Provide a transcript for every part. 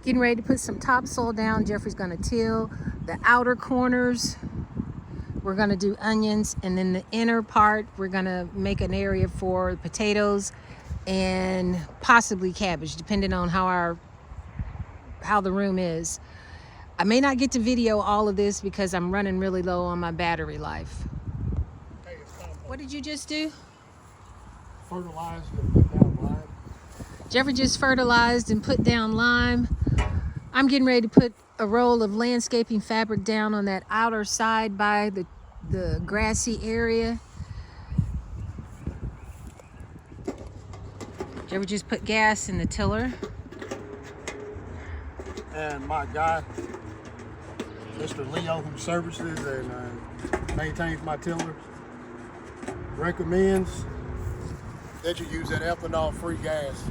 Getting ready to put some topsoil down. Jeffrey's gonna till the outer corners. We're gonna do onions, and then the inner part, we're gonna make an area for potatoes and possibly cabbage, depending on how the room is. I may not get to video all of this because I'm running really low on my battery life. Hey, what did you just do? Fertilized and put down lime. Jeffrey just fertilized and put down lime. I'm getting ready to put a roll of landscaping fabric down on that outer side by the grassy area. Jeffrey just put gas in the tiller. And my guy, Mr. Leo, who services and maintains my tillers, recommends that you use that ethanol-free gas.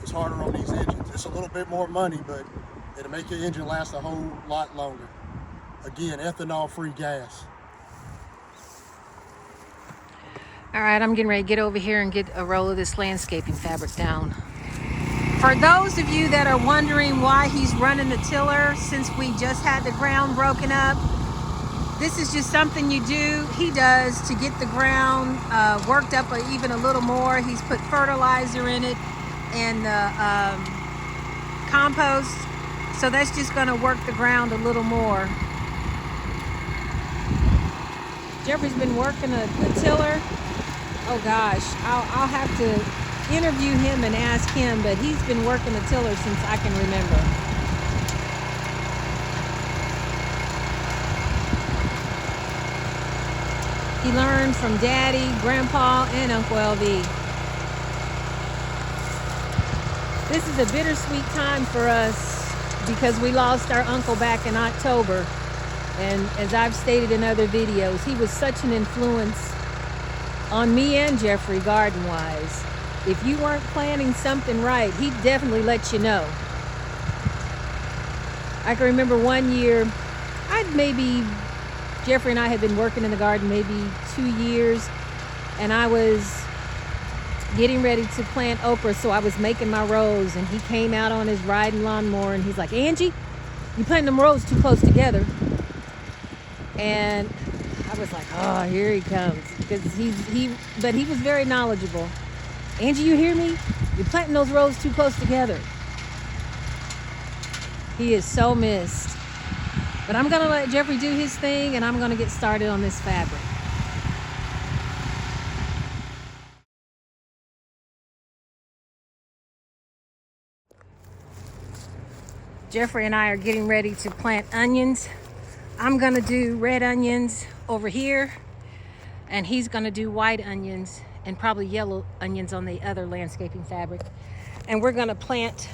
It's harder on these engines. It's a little bit more money, but it'll make your engine last a whole lot longer. Again, ethanol-free gas. All right, I'm getting ready to get over here and get a roll of this landscaping fabric down. For those of you that are wondering why he's running the tiller since we just had the ground broken up, this is just something he does to get the ground worked up even a little more. He's put fertilizer in it and compost, so that's just going to work the ground a little more. Jeffrey's been working a tiller. Oh gosh, I'll have to interview him and ask him, but he's been working the tiller since I can remember. He learned from Daddy, Grandpa, and Uncle Elvy. This is a bittersweet time for us because we lost our uncle back in October. And as I've stated in other videos, he was such an influence on me and Jeffrey garden-wise. If you weren't planting something right, he'd definitely let you know. I can remember one year, Jeffrey and I had been working in the garden maybe 2 years, and I was getting ready to plant okra, so I was making my rows, and he came out on his riding lawnmower, and he's like, "Angie, you planting them rows too close together." And I was like, oh, here he comes, because but he was very knowledgeable. "Angie, you hear me? You're planting those rows too close together." He is so missed. But I'm gonna let Jeffrey do his thing, and I'm gonna get started on this fabric. Jeffrey and I are getting ready to plant onions. I'm gonna do red onions over here, and he's gonna do white onions and probably yellow onions on the other landscaping fabric. And we're gonna plant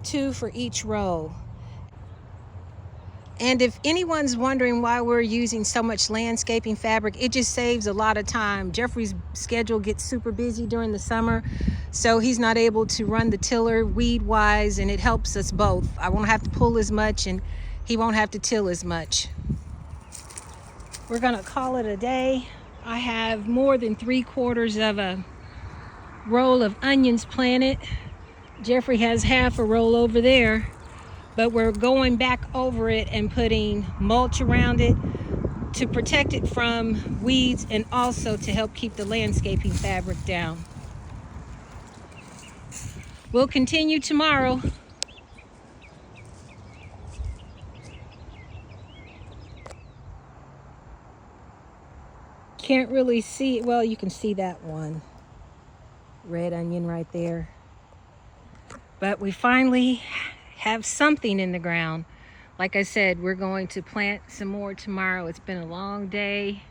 2 for each row. And if anyone's wondering why we're using so much landscaping fabric, it just saves a lot of time. Jeffrey's schedule gets super busy during the summer, so he's not able to run the tiller weed-wise, and it helps us both. I won't have to pull as much, and he won't have to till as much. We're gonna call it a day. I have more than 3/4 of a roll of onions planted. Jeffrey has half a roll over there, but we're going back over it and putting mulch around it to protect it from weeds and also to help keep the landscaping fabric down. We'll continue tomorrow. Can't really see, well, you can see that one red onion right there. But we finally have something in the ground. Like I said, we're going to plant some more tomorrow. It's been a long day,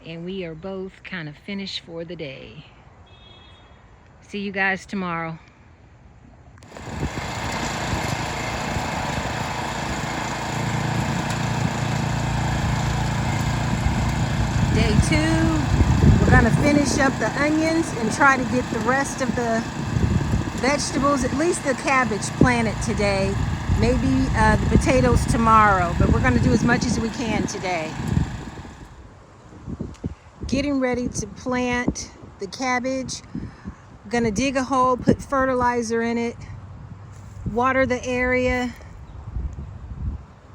and we are both kind of finished for the day. See you guys tomorrow. Day 2, we're gonna finish up the onions and try to get the rest of the vegetables, at least the cabbage, planted today. Maybe the potatoes tomorrow, but we're gonna do as much as we can today. Getting ready to plant the cabbage. Gonna dig a hole, put fertilizer in it, water the area,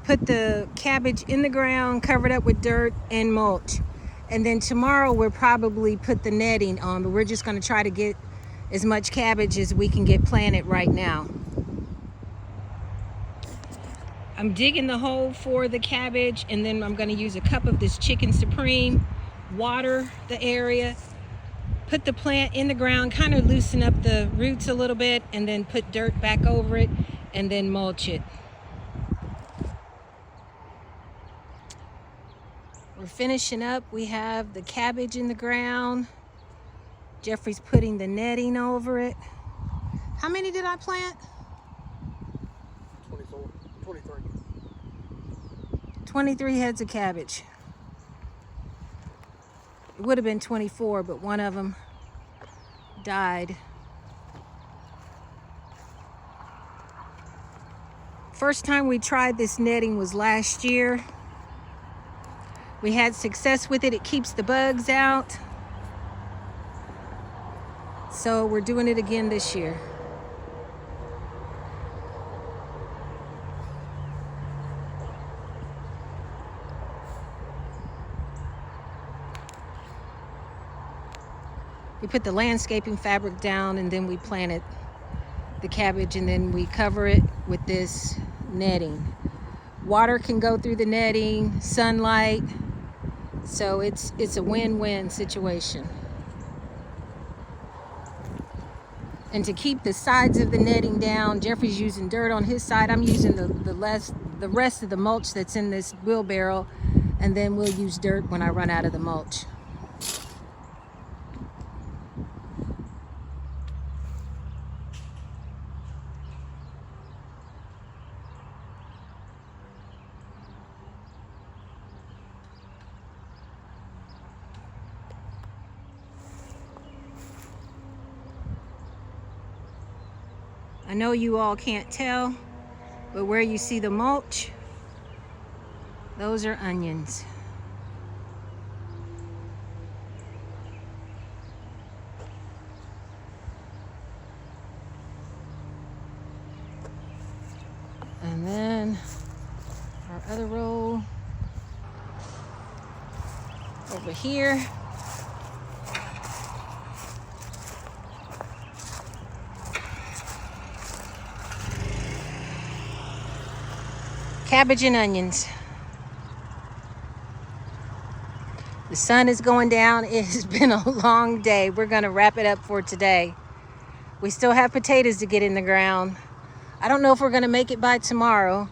put the cabbage in the ground, cover it up with dirt and mulch. And then tomorrow we'll probably put the netting on, but we're just going to try to get as much cabbage as we can get planted right now. I'm digging the hole for the cabbage, and then I'm going to use a cup of this Chicken Supreme, water the area, put the plant in the ground, kind of loosen up the roots a little bit, and then put dirt back over it, and then mulch it. We're finishing up. We have the cabbage in the ground. Jeffrey's putting the netting over it. How many did I plant? 23. 23 heads of cabbage. It would have been 24, but one of them died. First time we tried this netting was last year. We had success with it. It keeps the bugs out. So we're doing it again this year. We put the landscaping fabric down, and then we planted the cabbage, and then we cover it with this netting. Water can go through the netting, sunlight, so it's a win-win situation. And to keep the sides of the netting down, Jeffrey's using dirt on his side. I'm using the rest of the mulch that's in this wheelbarrow, and then we'll use dirt when I run out of the mulch. I know you all can't tell, but where you see the mulch, those are onions. And then our other row over here. Cabbage and onions. The sun is going down. It has been a long day. We're going to wrap it up for today. We still have potatoes to get in the ground. I don't know if we're going to make it by tomorrow.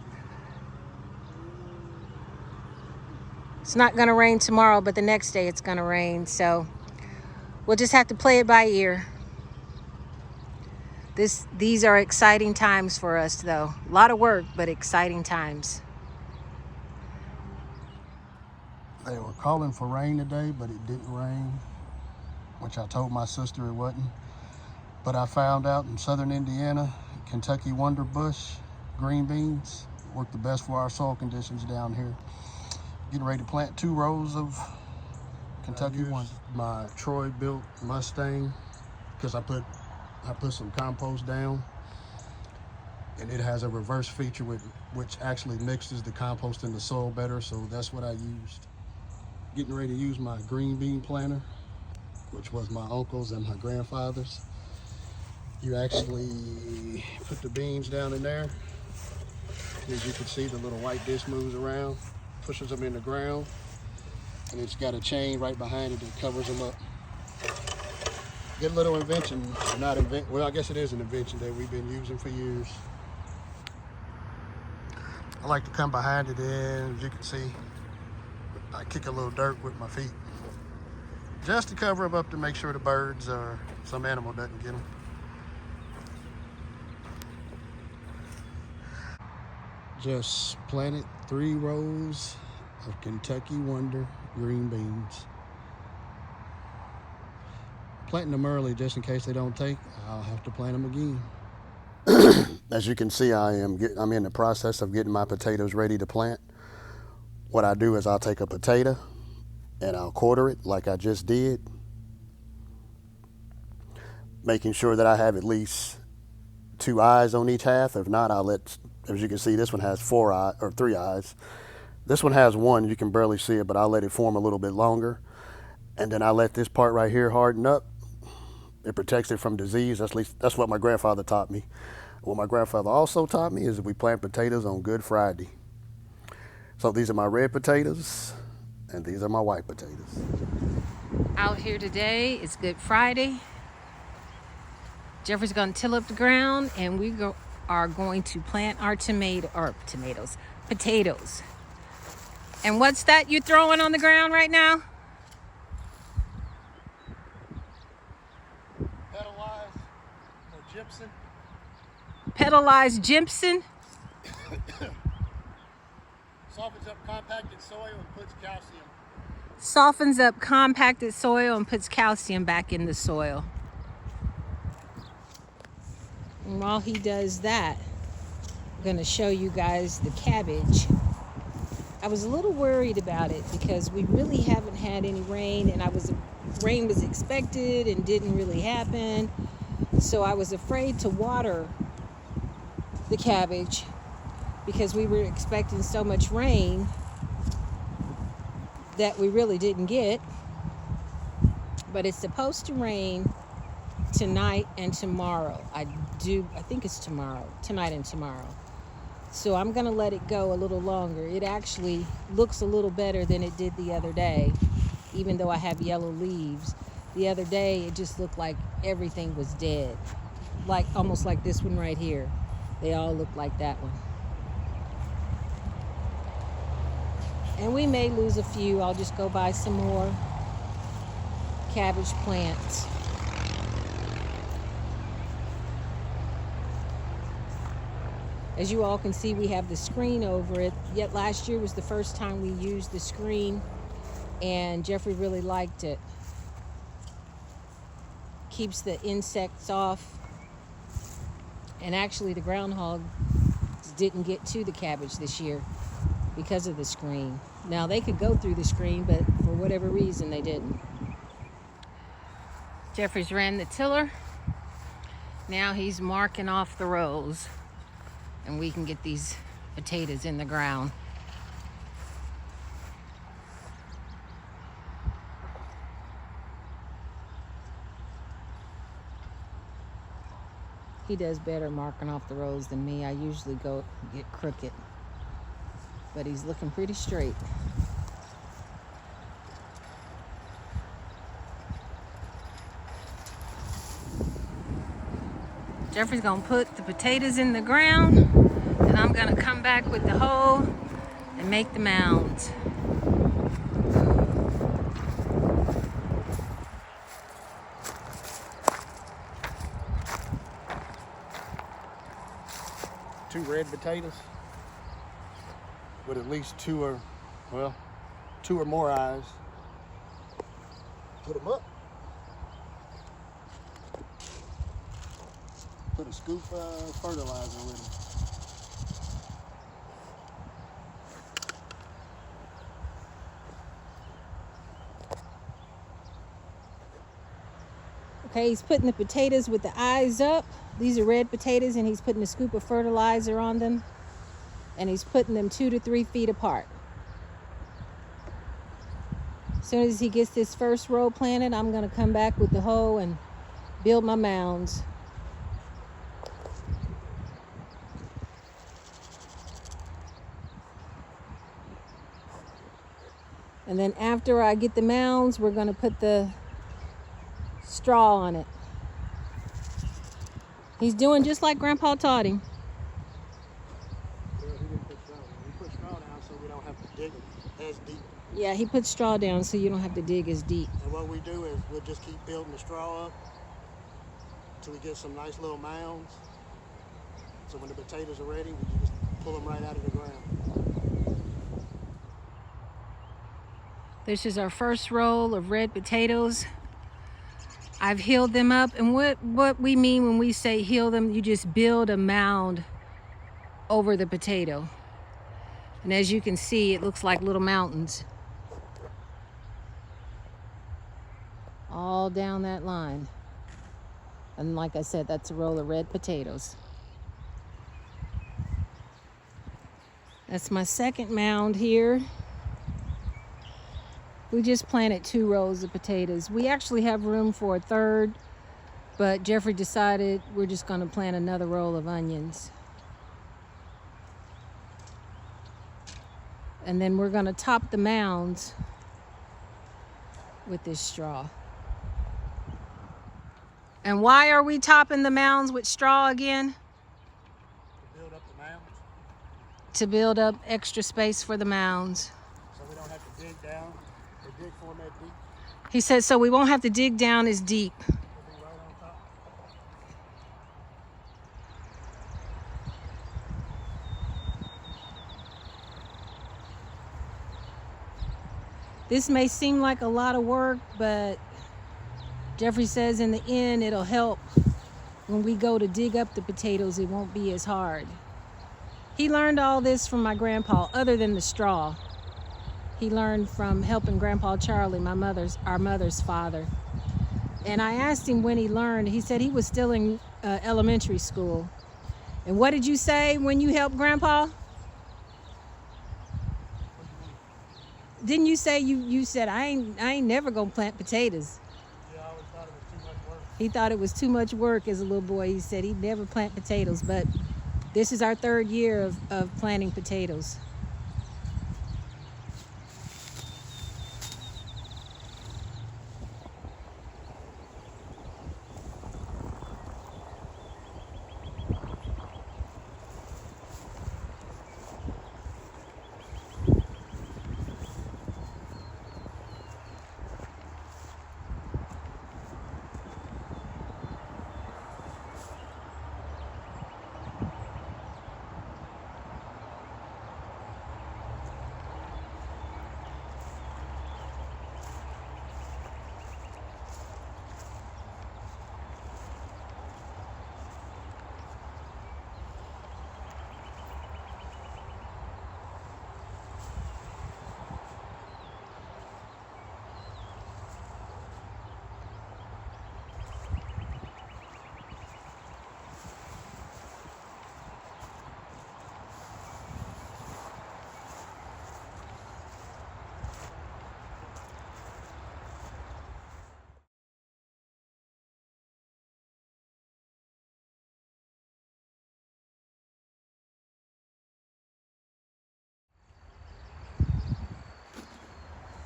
It's not going to rain tomorrow, but the next day it's going to rain. So we'll just have to play it by ear. These are exciting times for us, though. A lot of work, but exciting times. They were calling for rain today, but it didn't rain, which I told my sister it wasn't. But I found out in southern Indiana, Kentucky Wonder Bush green beans work the best for our soil conditions down here. Getting ready to plant 2 rows of Kentucky Wonder. My Troy built Mustang, because I put some compost down, and it has a reverse feature which actually mixes the compost in the soil better, so that's what I used. Getting ready to use my green bean planter, which was my uncle's and my grandfather's. You actually put the beans down in there, and as you can see, the little white disc moves around, pushes them in the ground, and it's got a chain right behind it that covers them up. Good little invention, well, I guess it is an invention that we've been using for years. I like to come behind it, and as you can see, I kick a little dirt with my feet, just to cover them up to make sure the birds or some animal doesn't get them. Just planted 3 rows of Kentucky Wonder green beans. Planting them early just in case they don't take. I'll have to plant them again. As you can see, I'm in the process of getting my potatoes ready to plant. What I do is I'll take a potato and I'll quarter it like I just did, making sure that I have at least 2 eyes on each half. If not, I'll let, as you can see, this one has 4 eyes or 3 eyes. This one has 1. You can barely see it, but I'll let it form a little bit longer. And then I let this part right here harden up. It protects it from disease. At least that's what my grandfather taught me. What my grandfather also taught me is that we plant potatoes on Good Friday. So these are my red potatoes, and these are my white potatoes. Out here today, it's Good Friday. Jeffrey's gonna till up the ground, and we are going to plant our potatoes. And what's that you throwing on the ground right now? Pedalized or gypsum. Pedalized gypsum. Softens up compacted soil and puts calcium. Softens up compacted soil and puts calcium back in the soil. And while he does that, I'm going to show you guys the cabbage. I was a little worried about it because we really haven't had any rain, and rain was expected and didn't really happen. So I was afraid to water the cabbage because we were expecting so much rain that we really didn't get. But it's supposed to rain tonight and tomorrow. I think it's tonight and tomorrow. So I'm gonna let it go a little longer. It actually looks a little better than it did the other day, even though I have yellow leaves. The other day, it just looked like everything was dead. Almost like this one right here. They all look like that one. And we may lose a few. I'll just go buy some more cabbage plants. As you all can see, we have the screen over it. Yet last year was the first time we used the screen, and Jeffrey really liked it. Keeps the insects off. And actually the groundhog didn't get to the cabbage this year because of the screen. Now they could go through the screen, but for whatever reason they didn't. Jeffrey's ran the tiller. Now he's marking off the rows, and we can get these potatoes in the ground. He does better marking off the rows than me. I usually go get crooked, but he's looking pretty straight. Jeffrey's gonna put the potatoes in the ground, and I'm gonna come back with the hoe and make the mounds. Two red potatoes with at least two or more eyes. Put them up. Put a scoop of fertilizer with them. Okay, he's putting the potatoes with the eyes up. These are red potatoes, and he's putting a scoop of fertilizer on them, and he's putting them 2 to 3 feet apart. As soon as he gets this first row planted, I'm gonna come back with the hoe and build my mounds. And then after I get the mounds, we're gonna put the straw on it. He's doing just like Grandpa taught him. Well, he didn't put straw down. He put straw down so we don't have to dig as deep. Yeah, he put straw down so you don't have to dig as deep. And what we do is we'll just keep building the straw up until we get some nice little mounds. So when the potatoes are ready, we just pull them right out of the ground. This is our first roll of red potatoes. I've healed them up, and what we mean when we say heal them, you just build a mound over the potato. And as you can see, it looks like little mountains all down that line. And like I said, that's a roll of red potatoes. That's my second mound here. We just planted 2 rows of potatoes. We actually have room for a third, but Jeffrey decided we're just going to plant another row of onions. And then we're going to top the mounds with this straw. And why are we topping the mounds with straw again? To build up the mounds. To build up extra space for the mounds. So we don't have to dig down or dig for them that deep. He said so we won't have to dig down as deep. It'll be right on top. This may seem like a lot of work, but Jeffrey says in the end it'll help when we go to dig up the potatoes. It won't be as hard. He learned all this from my grandpa, other than the straw. He learned from helping Grandpa Charlie, our mother's father. And I asked him when he learned. He said he was still in elementary school. And what did you say when you helped Grandpa? Didn't you say you said I ain't never gonna plant potatoes? Yeah, I always thought it was too much work. He thought it was too much work as a little boy. He said he'd never plant potatoes, but this is our 3rd year of planting potatoes.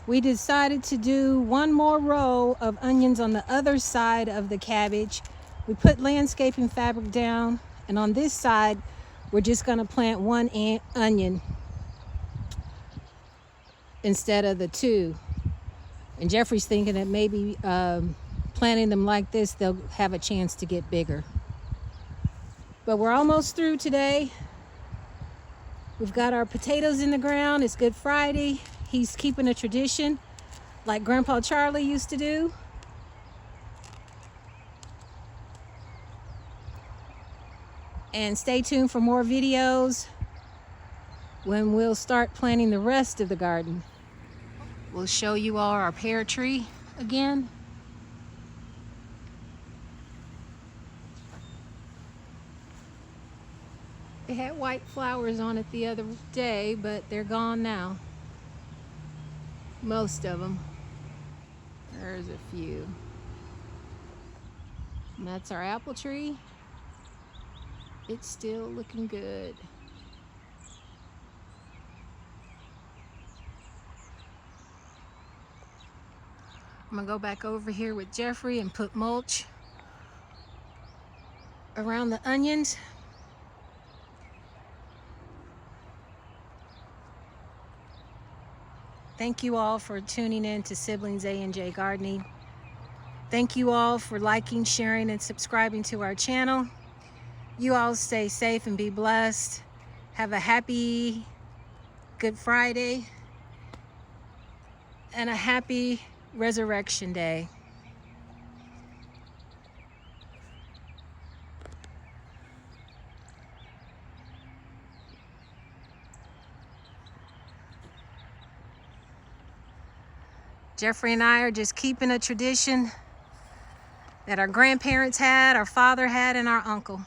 We decided to do 1 more row of onions on the other side of the cabbage. We put landscaping fabric down, and on this side, we're just gonna plant 1 onion instead of the 2. And Jeffrey's thinking that maybe planting them like this, they'll have a chance to get bigger. But we're almost through today. We've got our potatoes in the ground. It's Good Friday. He's keeping a tradition like Grandpa Charlie used to do. And stay tuned for more videos when we'll start planting the rest of the garden. We'll show you all our pear tree again. It had white flowers on it the other day, but they're gone now. Most of them. There's a few. And that's our apple tree. It's still looking good. I'm gonna go back over here with Jeffrey and put mulch around the onions. Thank you all for tuning in to Siblings A&J Gardening. Thank you all for liking, sharing, and subscribing to our channel. You all stay safe and be blessed. Have a happy Good Friday and a happy Resurrection Day. Jeffrey and I are just keeping a tradition that our grandparents had, our father had, and our uncle.